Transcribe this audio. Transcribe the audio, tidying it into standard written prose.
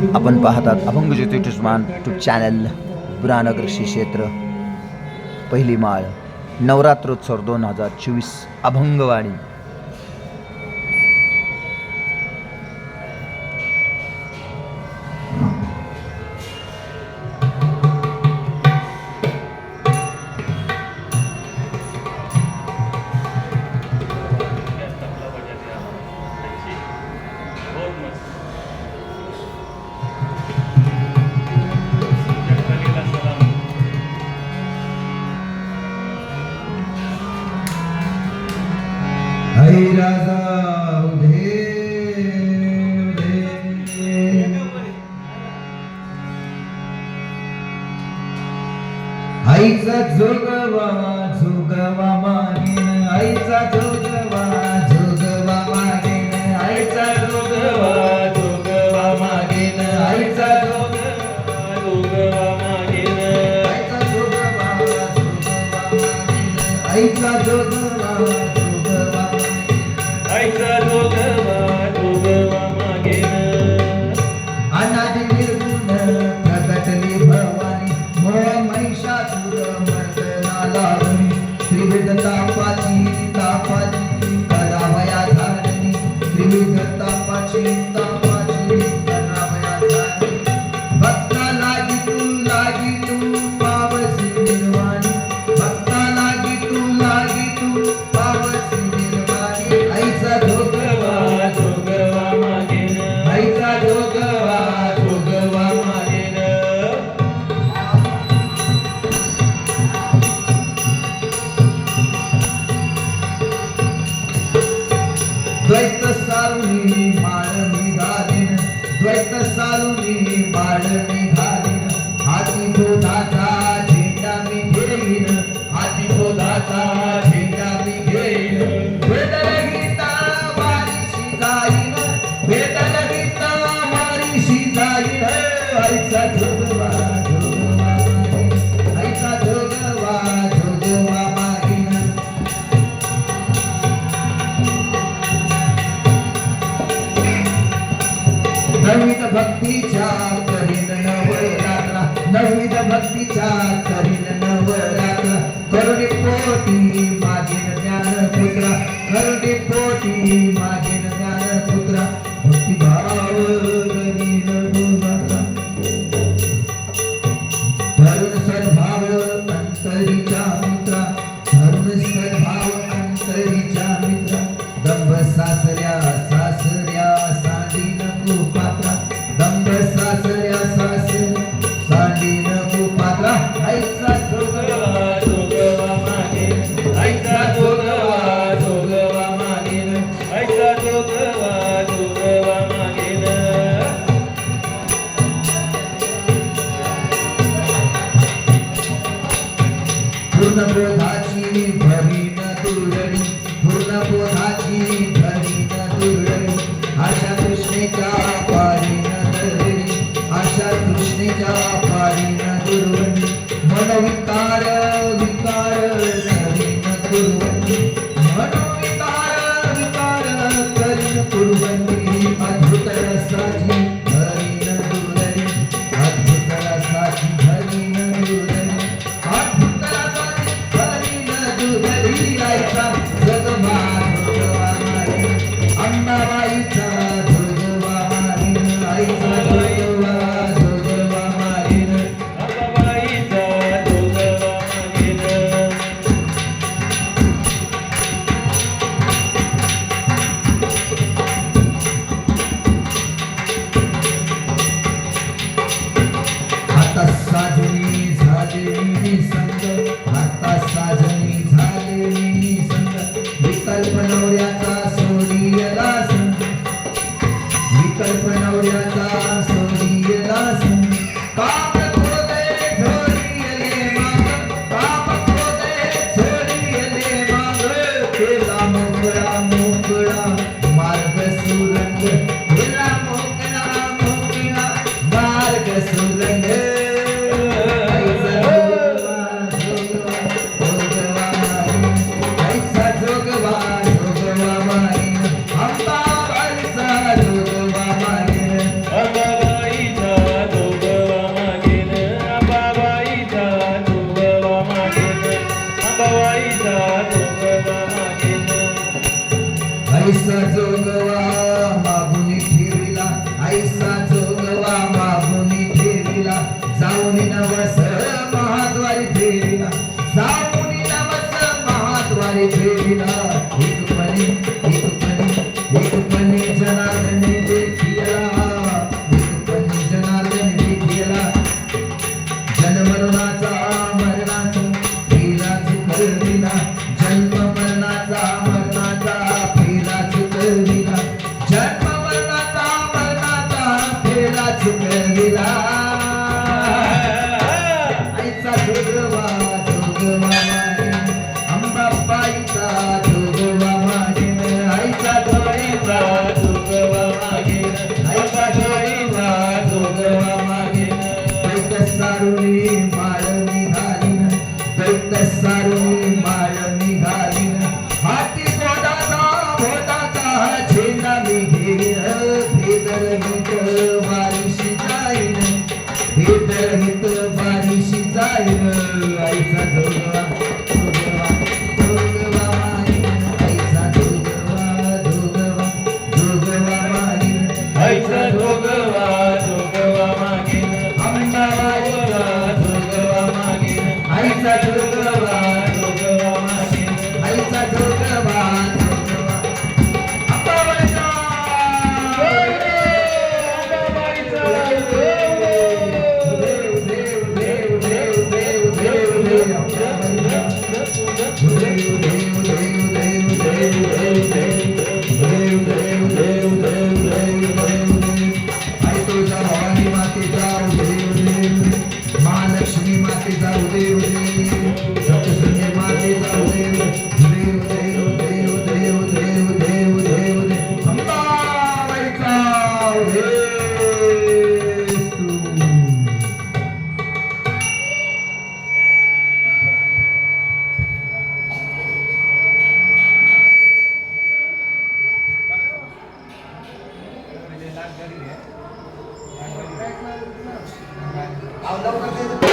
आपण पाहतात अभंग ज्योती यूट्यूब चॅनल बुरानगर श्री क्षेत्र पहिली माळ नवरात्रोत्सव 2024 अभंगवाणी। आई राजा उधे उधे आईचा जोगवा जोगवा मागेन आईचा जोगवा जोगवा मागेन आईचा जोगवा जोगवा मागेन आईचा जोगवा जोगवा मागेन आईचा जोगवा जोगवा मागेन आईचा जोगवा आईचा जोगवा जोगवा मागेन अनादि निर्गुण प्रगटली भवानी मोह महिषासुर मर्दना लावणी त्रिविध तापाची करावया धारणी त्रिविध तापाची करावया धारणी भक्ता लागी तू पावसी निर्वाणी भक्ता लागी तू पावसी निर्वाणी आईचा जोगवा जोगवा मागेन आईचा जोगवा जोगवा मागेन द्वैत सारुणी माळ मी घालीन द्वैत सारुणी माळ मी घालीन हाती बोधाचा झेंडा मी घेईन हाती बोधाचा झेंडा मी घेईन वेदल गीता वारीशी जाईन वेदल गीता वारीशी जाईन आईचा जोगवा जोगवा मागेन आईचा जोगवा जोगवा मागेन नववीत भक्तीच्या करीन नवरात्रा नववीत भक्तीच्या करीन नवरात्रा करुणी पोटी मागेन ज्ञानपुत्रा करुणी पोटी मागेन ज्ञानपुत्रा भक्तिभाव करीन भूमाता धरुण सद्भाव अंतरीच्या मित्रा धरुण सद्भाव अंतरीच्या मित्रा दंभ सासऱ्या सांडी नको पात्रा दंभ सासऱ्या सांडी नको पात्रा आईचा जोगवा जोगवा मागेन आईचा जोगवा जोगवा मागेन आईचा जोगवा जोगवा मागेन पूर्णबोधाची भरीन दुरडी पूर्णबोधाची भरीन दुरडी आशा कृष्णेच्या पारीन दरडी आशा कृष्णेच्या पारीन दुर्वंडी मनोविकार विकार करीन दुर्वंडी मनोविकार करीन दुर्वंडी अद्भुत रसाची भरीन दुरडी अद्भुत रसाची भरीन दुरडी अद्भुत रसाची भरीन दुरडी आईचा जगमा जोगवा मागेन अंबाबाईचा जोगवा मागेन आईचा जोगवा जोगवा मागेन अंबाबाईचा जोगवा मागेन आता साजनी झालेली संग आता साजनी झालेली संग विकल्प नवऱ्याचा सोडियला संग विकल्प नवऱ्याचा सोडियला संग काम क्रोधे झोडियले माग काम क्रोधे झोडियले माग केला मोकळा मोकळा मार्ग सुरंग केला मोकळा मोकळा मार्ग सुरंग आईचा जोगवा जोगवा जोगवा मागेन आईचा जोगवा जोगवा मागेन अंबाबाईचा जोगवा मागेन अंबाबाईचा चुकविला चुकविला आईचा जोगवा जोगवा मागेन अंबाबाईचा जोगवा मागेन आईचा डोळेचा जोगवा मागेन आईचा डोळेचा जोगवा मागेन दैत सारुणी माळ निघालीन दैत सारुणी माळ निघालीन हाती गोडाचा भोटाचा झेंडा मी घेईन भेदर हित वारीशी जाईन भेदर हित वारीशी जाईन आईचा जोगवा जोगवा जोगवा मागीन आईचा जोगवा जोगवा जोगवा मागीन आईचा जोगवा जोगवा मागेन अंबाबाईचा जोगवा मागेन आईचा जोगवा जोगवा मागेन आईचा जोगवा जोगवा अंबाबाईचा देव देव देव देव देव देव देव अंबाबाईचा देव देव देव देव देव देव देव देव देव आई तुळजा भवानी मातेचा देव देव महालक्ष्मी मातेचा देव देव सप्तशृंगी मातेचा देव देव देव देव देव देव देव देव देव अंबाबाईचा देव तू लवकर